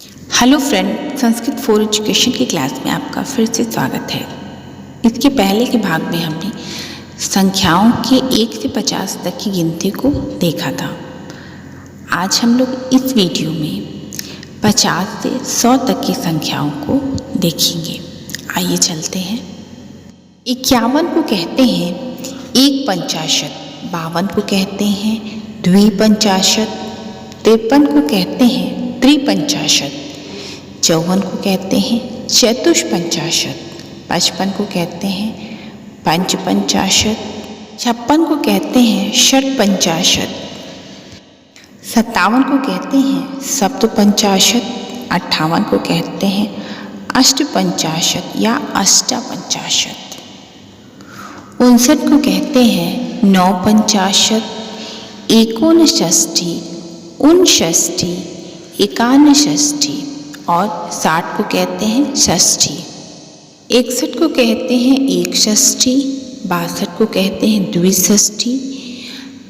Hello friend, Sanskrit for education की class में आपका फिर से स्वागत है। इसके पहले के भाग में हमने संख्याओं के 1 से 50 तक की गिनती को देखा था। आज हम लोग इस वीडियो में 50 से 100 तक की संख्याओं को देखेंगे। आइए चलते हैं। 51 को कहते हैं एक पंचाशत, 52 को कहते हैं द्विपंचाशत, 53 को कहते हैं त्रिपंचाशत, 54 को कहते हैं चतुष्पंचाशत, 55 को कहते हैं पंचपंचाशत, 56 को कहते हैं षटपंचाशत, 57 को कहते हैं सप्तपंचाशत, 58 को कहते हैं अष्टपंचाशत या अष्टापंचाशत, 59 को कहते हैं नवपंचाशत, एकोनषष्ठी, ऊनषष्ठी, एकानषष्ठी और 60 को कहते हैं षष्ठी। 61 को कहते हैं एकषष्ठी, 62 को कहते हैं द्विषष्ठी,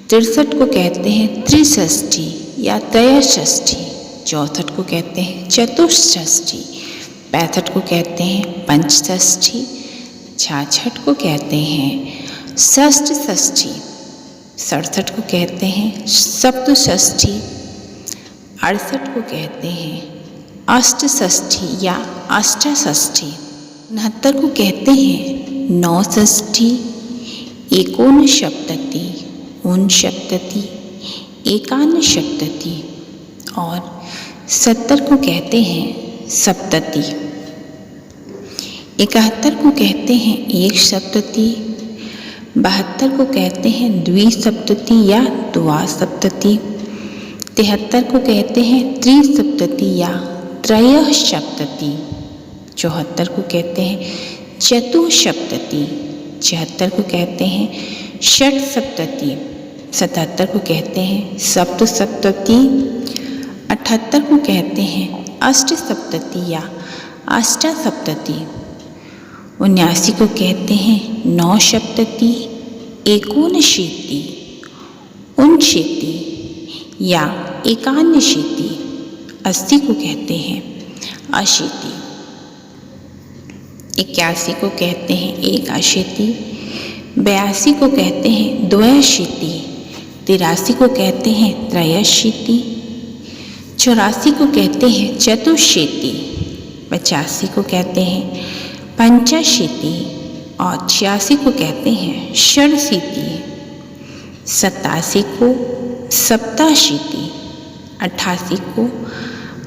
63 को कहते हैं त्रिषष्ठी या त्रयषष्ठी, 64 को कहते हैं चतुष्षष्ठी, 65 को कहते हैं पंचषष्ठी, 66 को कहते हैं षष्ठषष्ठी, 67 को कहते हैं सप्तषष्ठी, 68 को कहते हैं अष्टषष्ठी या अष्टाषष्ठी, 69 को कहते हैं नवषष्ठी, एकोनसप्तति, ऊनसप्तति, एकानसप्तति और 70 को कहते हैं सप्तति, 71 को कहते हैं एक सप्तति, 72 को कहते हैं द्विसप्तति या द्वासप्तति, 73 को कहते हैं त्रिसप्तति या त्रयःसप्तति, 74 को कहते हैं चतुःसप्तति, 76 को कहते हैं षट्सप्तति, 77 को कहते हैं सप्तसप्तति, 78 को कहते हैं अष्टसप्तति या अष्टासप्तति, 79 को कहते हैं नवसप्तति, एकोनशीति, ऊनशीति या एकानशीति, 80 को कहते हैं अशीति, 81 को कहते हैं एकाशीति, 82 को कहते हैं द्वयशीति, 83 को कहते हैं त्रयशीति, 84 को कहते हैं चतुष्शीति, 85 को कहते हैं पंचाशीति और 86 को कहते हैं षडशीति, 87 को सप्ताशीति, 88 को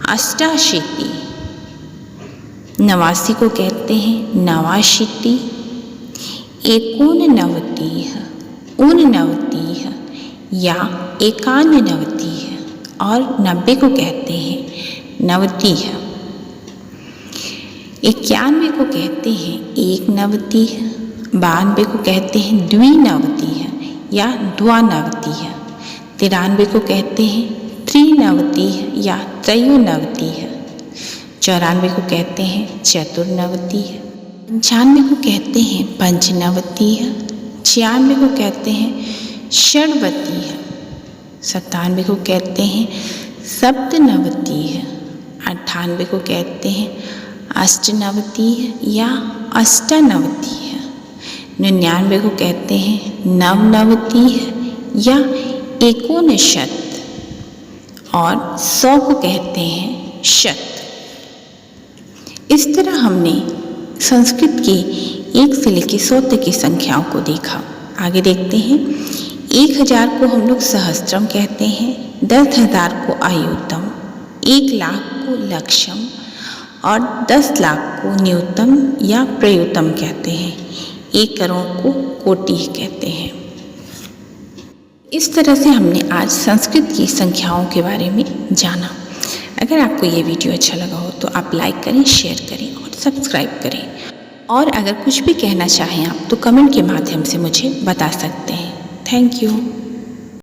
अष्टाशीति, 89 को कहते हैं नवाशीति, एकोननवतिः, ऊननवतिः या एकाननवतिः और 90 को कहते हैं नवतिः, 91 को कहते हैं एकनवतिः, 92 को कहते हैं द्विनवतिः या द्वानवतिः, 93 को कहते हैं त्रिनवतिः या त्रयोनवतिः, 94 को कहते हैं चतुर्नवतिः, 95 को कहते हैं पंचनवतिः, 96 को कहते हैं षड्वतिः, 97 को कहते हैं सप्तनवतिः, 98 को कहते हैं अष्टनवतिः या अष्टानवतिः, 99 को कहते हैं नवनवतिः या एकोनशत और 100 को कहते हैं शत। इस तरह हमने संस्कृत की 1 से लेकर 100 तक की संख्याओं को देखा। आगे देखते हैं। 1000 को हम लोग सहस्त्रम कहते हैं, 10,000 को आयुतम, 1 लाख को लक्षम और 10 लाख को न्यूतम या प्रयुतम कहते हैं, 1 करोड़ को कोटि कहते हैं। इस तरह से हमने आज संस्कृत की संख्याओं के बारे में जाना। अगर आपको ये वीडियो अच्छा लगा हो तो आप लाइक करें, शेयर करें और सब्सक्राइब करें। और अगर कुछ भी कहना चाहें आप तो कमेंट के माध्यम से मुझे बता सकते हैं। Thank you.